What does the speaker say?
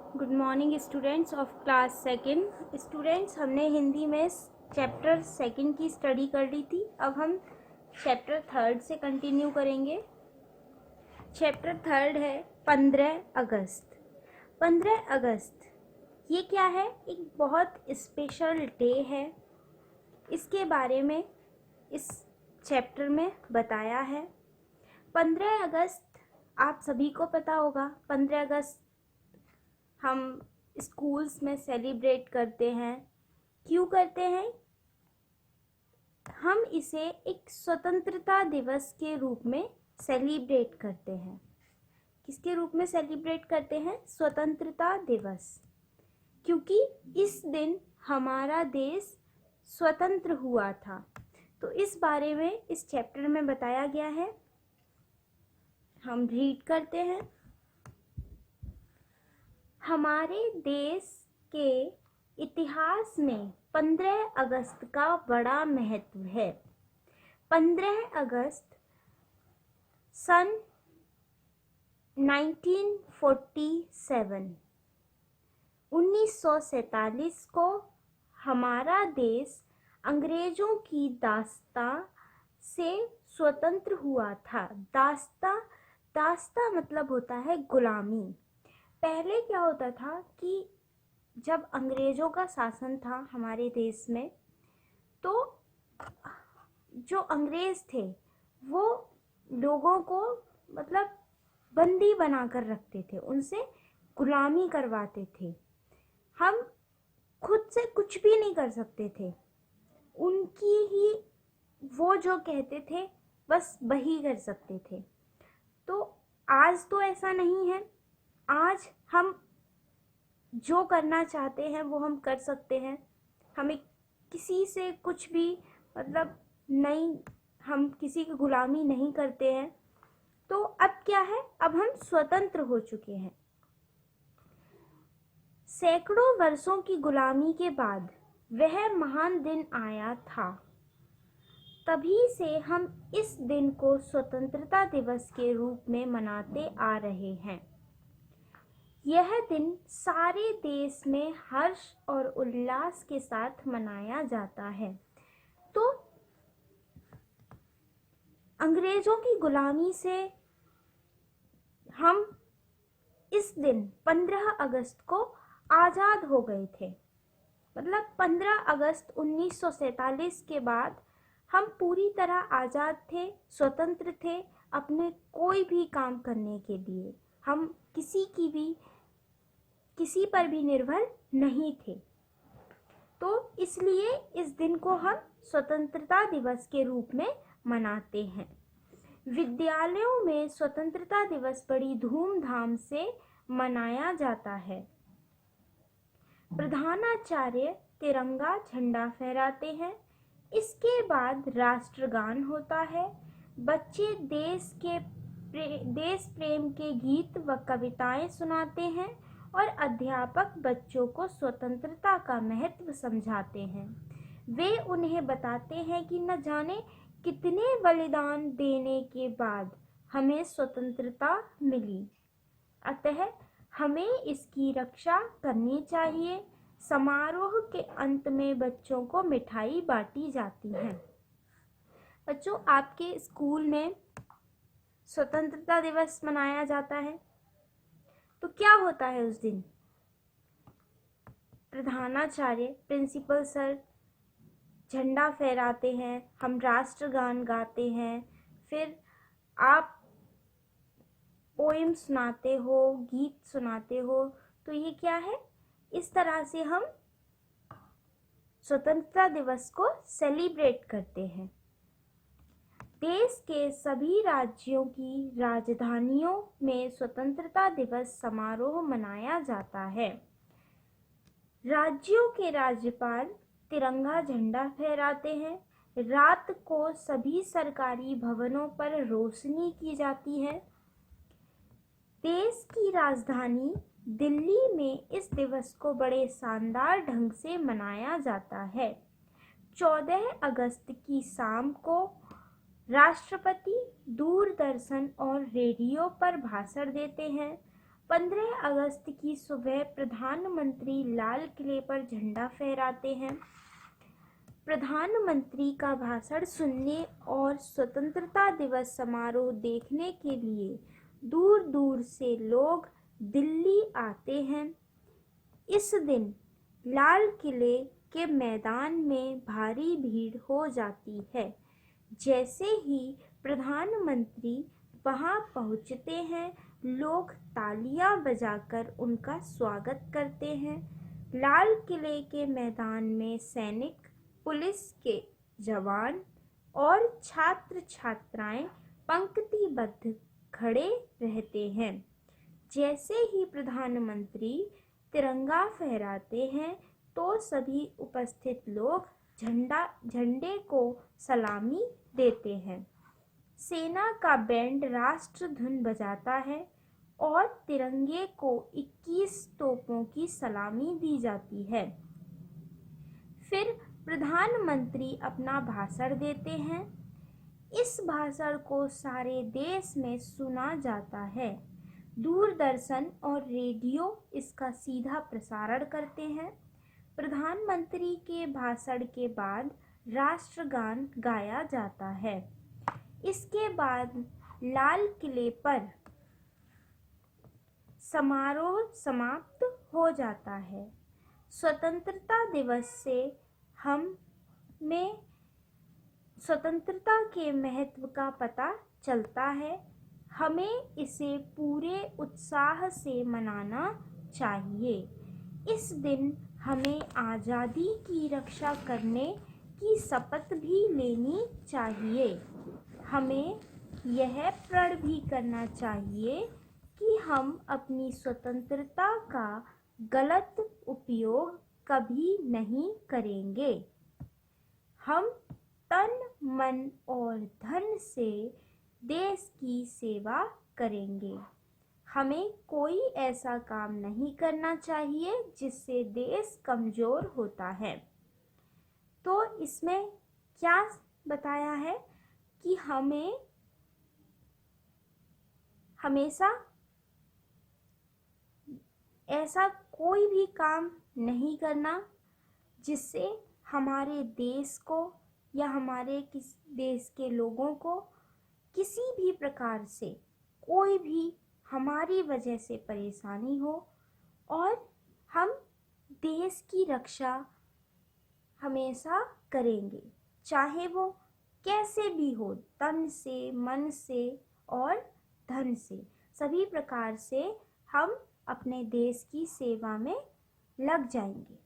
Good morning students of class second. Students, हमने हिंदी में chapter second की स्टडी कर ली थी। अब हम चैप्टर थर्ड से कंटिन्यू करेंगे। चैप्टर थर्ड है 15 अगस्त। 15 अगस्त ये क्या है? एक बहुत स्पेशल डे है। इसके बारे में इस चैप्टर में बताया है। 15 अगस्त आप सभी को पता होगा। 15 अगस्त हम स्कूल्स में सेलिब्रेट करते हैं। क्यों करते हैं? हम इसे एक स्वतंत्रता दिवस के रूप में सेलिब्रेट करते हैं। किसके रूप में सेलिब्रेट करते हैं? स्वतंत्रता दिवस। क्योंकि इस दिन हमारा देश स्वतंत्र हुआ था। तो इस बारे में इस चैप्टर में बताया गया है। हम रीड करते हैं। हमारे देश के इतिहास में 15 अगस्त का बड़ा महत्व है। 15 अगस्त सन 1947 को हमारा देश अंग्रेजों की दास्तां से स्वतंत्र हुआ था। दास्तां मतलब होता है गुलामी। पहले क्या होता था कि जब अंग्रेजों का शासन था हमारे देश में, तो जो अंग्रेज थे वो लोगों को मतलब बंदी बनाकर रखते थे, उनसे गुलामी करवाते थे। हम खुद से कुछ भी नहीं कर सकते थे। उनकी ही वो जो कहते थे बस वही कर सकते थे। तो आज तो ऐसा नहीं है। आज हम जो करना चाहते हैं वो हम कर सकते हैं। हमें किसी से कुछ भी मतलब नहीं, हम किसी की गुलामी नहीं करते हैं। तो अब क्या है? अब हम स्वतंत्र हो चुके हैं। सैकड़ों वर्षों की गुलामी के बाद वह महान दिन आया था। तभी से हम इस दिन को स्वतंत्रता दिवस के रूप में मनाते आ रहे हैं। यह दिन सारे देश में हर्ष और उल्लास के साथ मनाया जाता है। तो अंग्रेजों की गुलामी से हम इस दिन 15 अगस्त को आज़ाद हो गए थे। मतलब 15 अगस्त 1947 के बाद हम पूरी तरह आज़ाद थे, स्वतंत्र थे अपने कोई भी काम करने के लिए। हम किसी पर भी निर्भर नहीं थे। तो इसलिए इस दिन को हम स्वतंत्रता दिवस के रूप में मनाते हैं। विद्यालयों में स्वतंत्रता दिवस बड़ी धूमधाम से मनाया जाता है। प्रधानाचार्य तिरंगा झंडा फहराते हैं। इसके बाद राष्ट्रगान होता है। बच्चे देश प्रेम के गीत व कविताएं सुनाते हैं और अध्यापक बच्चों को स्वतंत्रता का महत्व समझाते हैं। वे उन्हें बताते हैं कि न जाने कितने बलिदान देने के बाद हमें स्वतंत्रता मिली, अतः हमें इसकी रक्षा करनी चाहिए। समारोह के अंत में बच्चों को मिठाई बांटी जाती है। बच्चों, आपके स्कूल में स्वतंत्रता दिवस मनाया जाता है तो क्या होता है उस दिन? प्रधानाचार्य, प्रिंसिपल सर झंडा फहराते हैं, हम राष्ट्रगान गाते हैं, फिर आप पोएम सुनाते हो, गीत सुनाते हो। तो ये क्या है? इस तरह से हम स्वतंत्रता दिवस को सेलिब्रेट करते हैं। देश के सभी राज्यों की राजधानियों में स्वतंत्रता दिवस समारोह मनाया जाता है। राज्यों के राज्यपाल तिरंगा झंडा फहराते हैं। रात को सभी सरकारी भवनों पर रोशनी की जाती है। देश की राजधानी दिल्ली में इस दिवस को बड़े शानदार ढंग से मनाया जाता है। 14 अगस्त की शाम को राष्ट्रपति दूरदर्शन और रेडियो पर भाषण देते हैं। 15 अगस्त की सुबह प्रधानमंत्री लाल किले पर झंडा फहराते हैं। प्रधानमंत्री का भाषण सुनने और स्वतंत्रता दिवस समारोह देखने के लिए दूर दूर से लोग दिल्ली आते हैं। इस दिन लाल किले के मैदान में भारी भीड़ हो जाती है। जैसे ही प्रधानमंत्री वहां पहुंचते हैं, लोग तालियां बजाकर उनका स्वागत करते हैं। लाल किले के मैदान में सैनिक, पुलिस के जवान और छात्र छात्राएं पंक्तिबद्ध खड़े रहते हैं। जैसे ही प्रधानमंत्री तिरंगा फहराते हैं तो सभी उपस्थित लोग झंडे को सलामी देते हैं। सेना का बैंड राष्ट्र धुन बजाता है और तिरंगे को 21 तोपों की सलामी दी जाती है। फिर प्रधानमंत्री अपना भाषण देते हैं। इस भाषण को सारे देश में सुना जाता है। दूरदर्शन और रेडियो इसका सीधा प्रसारण करते हैं। प्रधानमंत्री के भाषण के बाद राष्ट्रगान गाया जाता है। इसके बाद लाल किले पर समारोह समाप्त हो जाता है। स्वतंत्रता दिवस से हमें स्वतंत्रता के महत्व का पता चलता है। हमें इसे पूरे उत्साह से मनाना चाहिए। इस दिन हमें आज़ादी की रक्षा करने की शपथ भी लेनी चाहिए। हमें यह प्रण भी करना चाहिए कि हम अपनी स्वतंत्रता का गलत उपयोग कभी नहीं करेंगे। हम तन, मन और धन से देश की सेवा करेंगे। हमें कोई ऐसा काम नहीं करना चाहिए जिससे देश कमज़ोर होता है। तो इसमें क्या बताया है कि हमें हमेशा ऐसा कोई भी काम नहीं करना जिससे हमारे देश को या हमारे देश के लोगों को किसी भी प्रकार से कोई भी हमारी वजह से परेशानी हो, और हम देश की रक्षा हमेशा करेंगे, चाहे वो कैसे भी हो, तन से, मन से और धन से। सभी प्रकार से हम अपने देश की सेवा में लग जाएंगे।